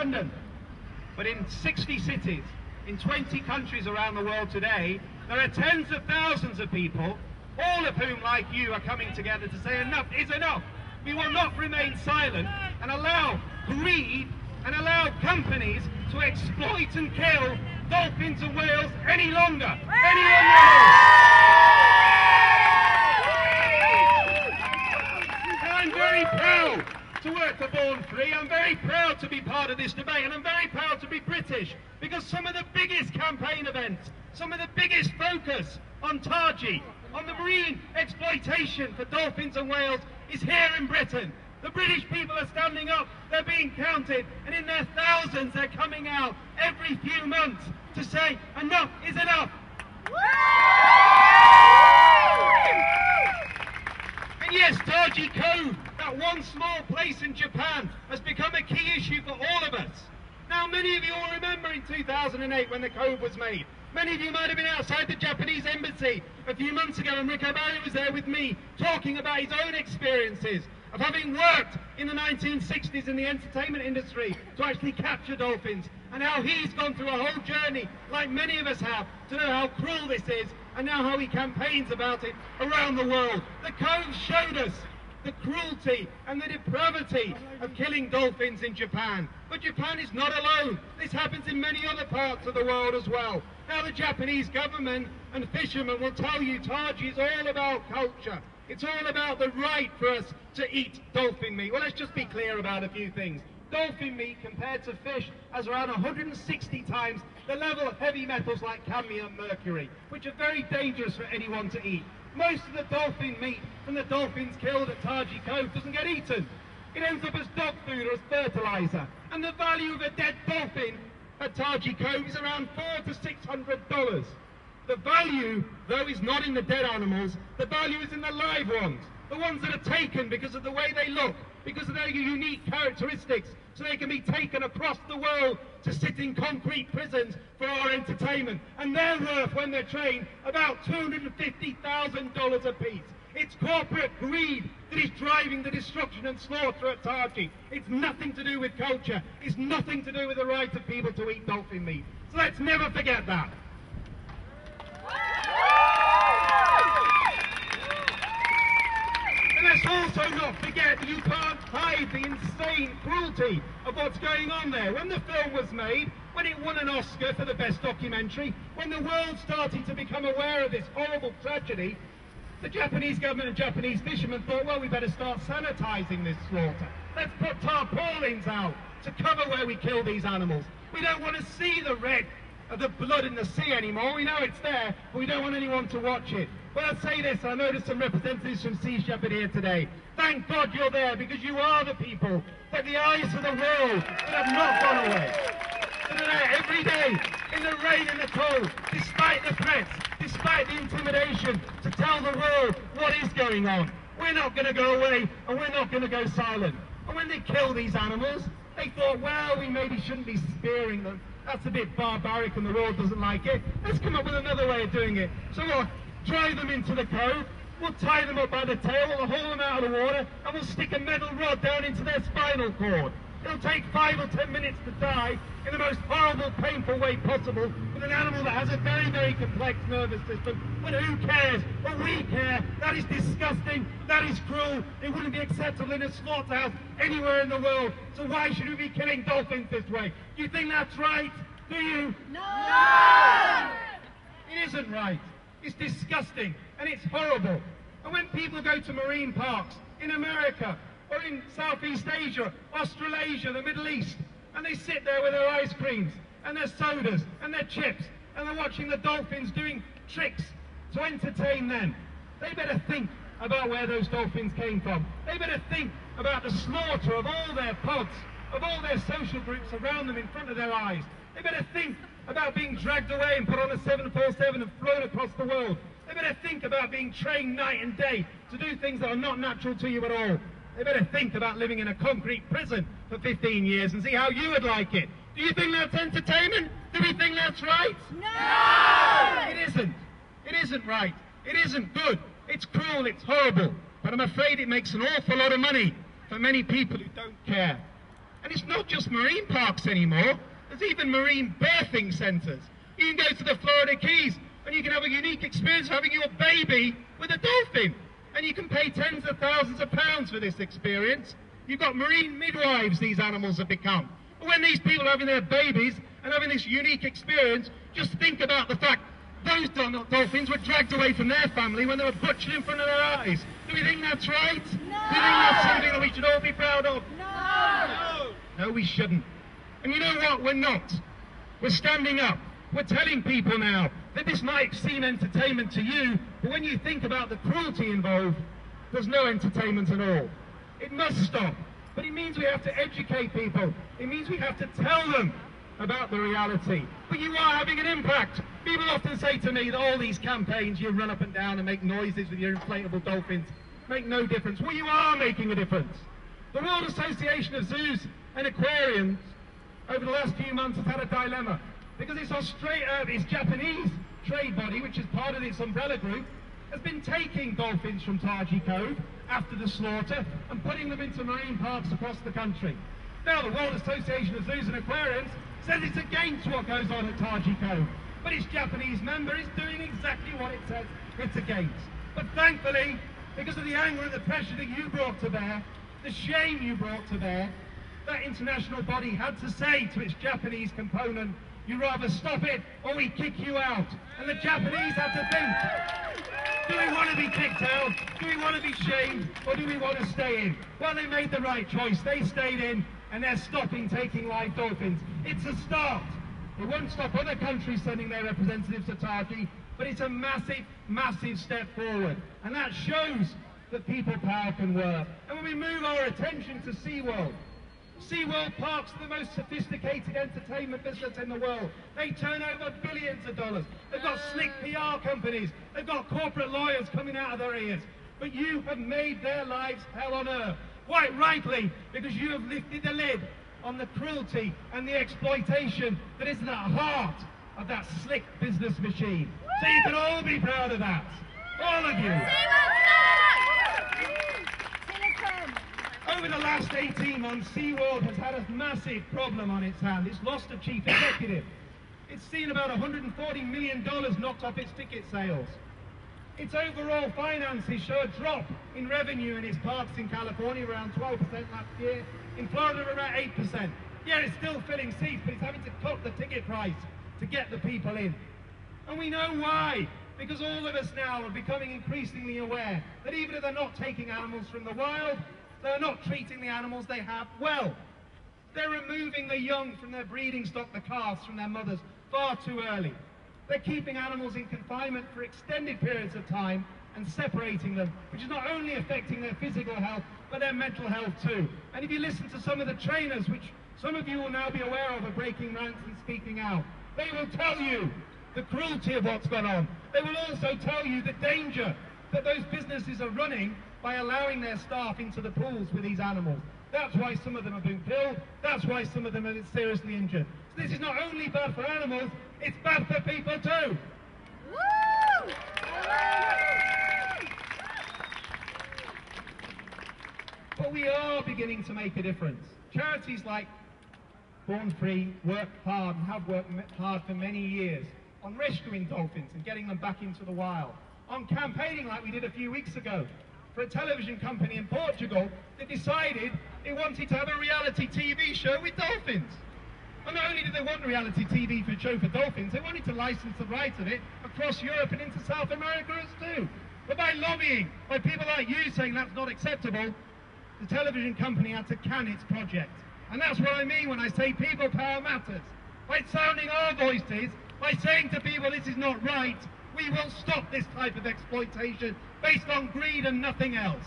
London, but in 60 cities, in 20 countries around the world today, there are tens of thousands of people, all of whom, like you, are coming together to say enough is enough. We will not remain silent and allow greed and allow companies to exploit and kill dolphins and whales any longer. Any longer. I'm very proud to work for Born Free. I'm very proud to be part of this debate, and I'm very proud to be British, because some of the biggest campaign events, some of the biggest focus on Taji, on the marine exploitation for dolphins and whales, is here in Britain. The British people are standing up, they're being counted, and in their thousands they're coming out every few months to say enough is enough. And yes, Taji Cove, that one small place in Japan, has become a key issue for all of us. Now, many of you will remember in 2008 when the cove was made. Many of you might have been outside the Japanese embassy a few months ago, and Rick O'Barry was there with me talking about his own experiences of having worked in the 1960s in the entertainment industry to actually capture dolphins, and how he's gone through a whole journey, like many of us have, to know how cruel this is, and now how he campaigns about it around the world. The cove showed us the cruelty and the depravity of killing dolphins in Japan. But Japan is not alone. This happens in many other parts of the world as well. Now, the Japanese government and fishermen will tell you Taji is all about culture. It's all about the right for us to eat dolphin meat. Well, let's just be clear about a few things. Dolphin meat, compared to fish, has around 160 times the level of heavy metals like cadmium and mercury, which are very dangerous for anyone to eat. Most of the dolphin meat from the dolphins killed at Taji Cove doesn't get eaten. It ends up as dog food or as fertilizer. And the value of a dead dolphin at Taji Cove is around $400 to $600. The value, though, is not in the dead animals. The value is in the live ones. The ones that are taken because of the way they look, because of their unique characteristics, so they can be taken across the world to sit in concrete prisons for our entertainment. And they're worth, when they're trained, about $250,000 a piece. It's corporate greed that is driving the destruction and slaughter at Taji. It's nothing to do with culture. It's nothing to do with the right of people to eat dolphin meat. So let's never forget that. And let's also not forget that you can't hide the insane cruelty of what's going on there. When the film was made, when it won an Oscar for the best documentary, when the world started to become aware of this horrible tragedy, the Japanese government and Japanese fishermen thought, well, we better start sanitizing this slaughter. Let's put tarpaulins out to cover where we kill these animals. We don't want to see the red of the blood in the sea anymore. We know it's there, but we don't want anyone to watch it. But I'll say this, I noticed some representatives from Sea Shepherd here today. Thank God you're there, because you are the people that the eyes of the world that have not gone away. That are there every day, in the rain and the cold, despite the threats, despite the intimidation, to tell the world what is going on. We're not going to go away, and we're not going to go silent. And when they kill these animals, they thought, well, we maybe shouldn't be spearing them. That's a bit barbaric and the world doesn't like it. Let's come up with another way of doing it. So we'll drive them into the cove, we'll tie them up by the tail, we'll haul them out of the water, and we'll stick a metal rod down into their spinal cord. It'll take 5 or 10 minutes to die in the most horrible, painful way possible with an animal that has a very, very complex nervous system. But who cares? But we care. That is disgusting. That is cruel. It wouldn't be acceptable in a slaughterhouse anywhere in the world. So why should we be killing dolphins this way? Do you think that's right? Do you? No! It isn't right. It's disgusting and it's horrible. And when people go to marine parks in America, or in Southeast Asia, Australasia, the Middle East, and they sit there with their ice creams and their sodas and their chips, and they're watching the dolphins doing tricks to entertain them, they better think about where those dolphins came from. They better think about the slaughter of all their pods, of all their social groups around them in front of their eyes. They better think about being dragged away and put on a 747 and flown across the world. They better think about being trained night and day to do things that are not natural to you at all. They better think about living in a concrete prison for 15 years and see how you would like it. Do you think that's entertainment? Do we think that's right? No! It isn't. It isn't right. It isn't good. It's cruel. It's horrible. But I'm afraid it makes an awful lot of money for many people who don't care. And it's not just marine parks anymore. There's even marine birthing centres. You can go to the Florida Keys and you can have a unique experience of having your baby with a dolphin. And you can pay tens of thousands of pounds for this experience. You've got marine midwives, these animals have become. But when these people are having their babies and having this unique experience, just think about the fact those dolphins were dragged away from their family when they were butchered in front of their eyes. Do we think that's right? No. Do we think that's something that we should all be proud of? No. No, we shouldn't. And you know what? We're not. We're standing up. We're telling people now that this might seem entertainment to you, but when you think about the cruelty involved, there's no entertainment at all. It must stop. But it means we have to educate people. It means we have to tell them about the reality. But you are having an impact. People often say to me that all these campaigns, you run up and down and make noises with your inflatable dolphins, make no difference. Well, you are making a difference. The World Association of Zoos and Aquariums over the last few months has had a dilemma, because its Japanese trade body, which is part of its umbrella group, has been taking dolphins from Targhee Cove after the slaughter and putting them into marine parks across the country. Now, the World Association of Zoos and Aquariums says it's against what goes on at Targhee Cove, but its Japanese member is doing exactly what it says it's against. But thankfully, because of the anger and the pressure that you brought to bear, the shame you brought to bear, that international body had to say to its Japanese component, you rather stop it or we kick you out. And the Japanese had to think, do we want to be kicked out? Do we want to be shamed? Or do we want to stay in? Well, they made the right choice. They stayed in and they're stopping taking live dolphins. It's a start. It won't stop other countries sending their representatives to Targhee, but it's a massive, massive step forward. And that shows that people power can work. And when we move our attention to SeaWorld, SeaWorld Parks are the most sophisticated entertainment business in the world. They turn over billions of dollars. They've got slick PR companies. They've got corporate lawyers coming out of their ears. But you have made their lives hell on earth. Quite rightly, because you have lifted the lid on the cruelty and the exploitation that is at the heart of that slick business machine. So you can all be proud of that. All of you. Over the last 18 months, SeaWorld has had a massive problem on its hand. It's lost a chief executive. It's seen about $140 million knocked off its ticket sales. Its overall finances show a drop in revenue in its parks in California, around 12% last year. In Florida, around 8%. Yeah, it's still filling seats, but it's having to cut the ticket price to get the people in. And we know why. Because all of us now are becoming increasingly aware that even if they're not taking animals from the wild, they're not treating the animals they have well. They're removing the young from their breeding stock, the calves, from their mothers far too early. They're keeping animals in confinement for extended periods of time and separating them, which is not only affecting their physical health, but their mental health too. And if you listen to some of the trainers, which some of you will now be aware of, are breaking ranks and speaking out, they will tell you the cruelty of what's gone on. They will also tell you the danger that those businesses are running by allowing their staff into the pools with these animals. That's why some of them have been killed. That's why some of them have been seriously injured. So this is not only bad for animals, it's bad for people too. Woo! But we are beginning to make a difference. Charities like Born Free work hard and have worked hard for many years on rescuing dolphins and getting them back into the wild. On campaigning like we did a few weeks ago for a television company in Portugal that decided it wanted to have a reality TV show with dolphins. And not only did they want a reality TV show for dolphins, they wanted to license the rights of it across Europe and into South America too. But by lobbying, by people like you saying that's not acceptable, the television company had to can its project. And that's what I mean when I say people power matters. By sounding our voices, by saying to people this is not right, we will stop this type of exploitation based on greed and nothing else.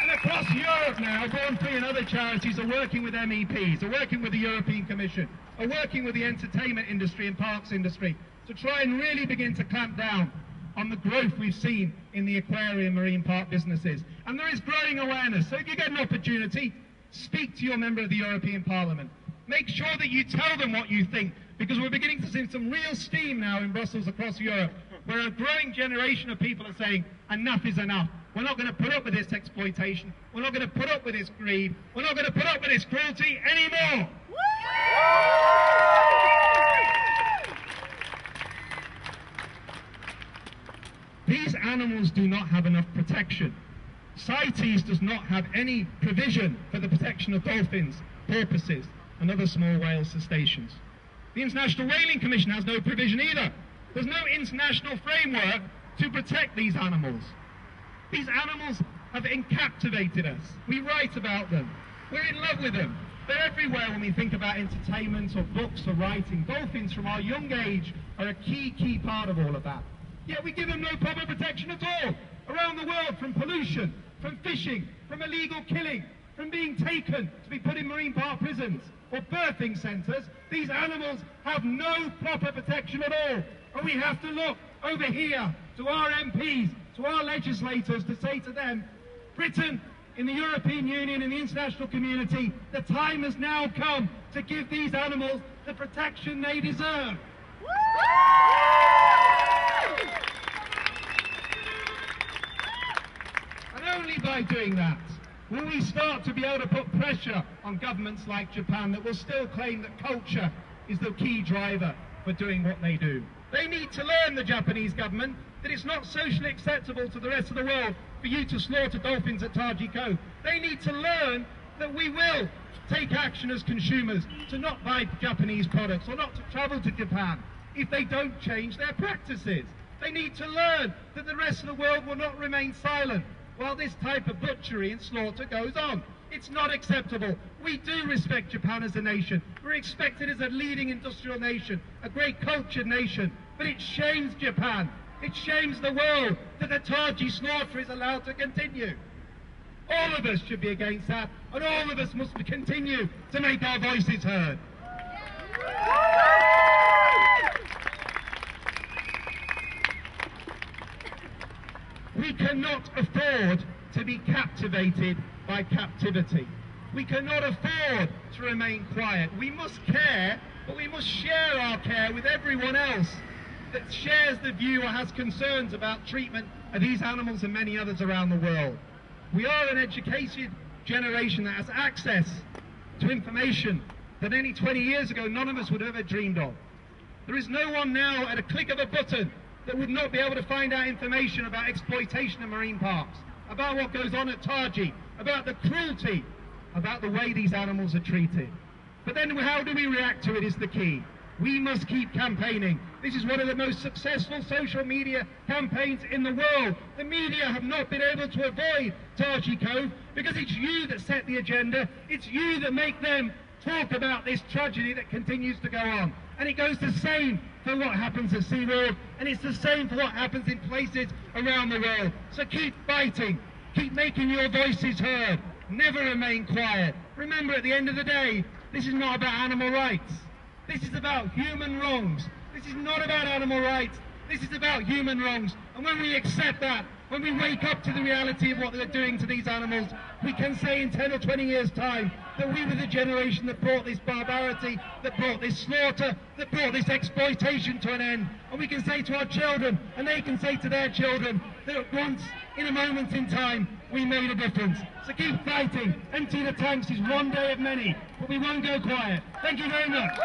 And across Europe now, Born Free and other charities are working with MEPs, are working with the European Commission, are working with the entertainment industry and parks industry to try and really begin to clamp down on the growth we've seen in the aquarium marine park businesses. And there is growing awareness. So if you get an opportunity, speak to your member of the European Parliament. Make sure that you tell them what you think, because we're beginning to see some real steam now in Brussels across Europe where a growing generation of people are saying, enough is enough. We're not going to put up with this exploitation. We're not going to put up with this greed. We're not going to put up with this cruelty anymore. These animals do not have enough protection. CITES does not have any provision for the protection of dolphins, porpoises, and other small whale cetaceans. The International Whaling Commission has no provision either. There's no international framework to protect these animals. These animals have captivated us. We write about them. We're in love with them. They're everywhere when we think about entertainment or books or writing. Dolphins from our young age are a key part of all of that. Yet we give them no proper protection at all. Around the world, from pollution, from fishing, from illegal killing, from being taken to be put in marine park prisons or birthing centres, these animals have no proper protection at all. And we have to look over here to our MPs, to our legislators, to say to them, Britain, in the European Union, in the international community, the time has now come to give these animals the protection they deserve. And only by doing that will we start to be able to put pressure on governments like Japan that will still claim that culture is the key driver for doing what they do. They need to learn, the Japanese government, that it's not socially acceptable to the rest of the world for you to slaughter dolphins at Taji Cove. They need to learn that we will take action as consumers to not buy Japanese products or not to travel to Japan if they don't change their practices. They need to learn that the rest of the world will not remain silent while this type of butchery and slaughter goes on. It's not acceptable. We do respect Japan as a nation. We're expected as a leading industrial nation, a great cultured nation. But it shames Japan. It shames the world that the Taji slaughter is allowed to continue. All of us should be against that, and all of us must continue to make our voices heard. We cannot afford to be captivated by captivity. We cannot afford to remain quiet. We must care, but we must share our care with everyone else that shares the view or has concerns about treatment of these animals and many others around the world. We are an educated generation that has access to information that only 20 years ago none of us would have ever dreamed of. There is no one now at a click of a button that would not be able to find out information about exploitation in marine parks, about what goes on at Taji, about the cruelty, about the way these animals are treated. But then how do we react to it is the key. We must keep campaigning. This is one of the most successful social media campaigns in the world. The media have not been able to avoid Taji Cove because it's you that set the agenda. It's you that make them talk about this tragedy that continues to go on. And it goes the same for what happens at SeaWorld, and it's the same for what happens in places around the world. So keep fighting. Keep making your voices heard. Never remain quiet. Remember, at the end of the day, this is not about animal rights. This is about human wrongs. This is not about animal rights. This is about human wrongs. And when we accept that, when we wake up to the reality of what they're doing to these animals, we can say in 10 or 20 years' time that we were the generation that brought this barbarity, that brought this slaughter, that brought this exploitation to an end. And we can say to our children, and they can say to their children, that once, in a moment in time, we made a difference. So keep fighting. Empty the tanks is one day of many, but we won't go quiet. Thank you very much.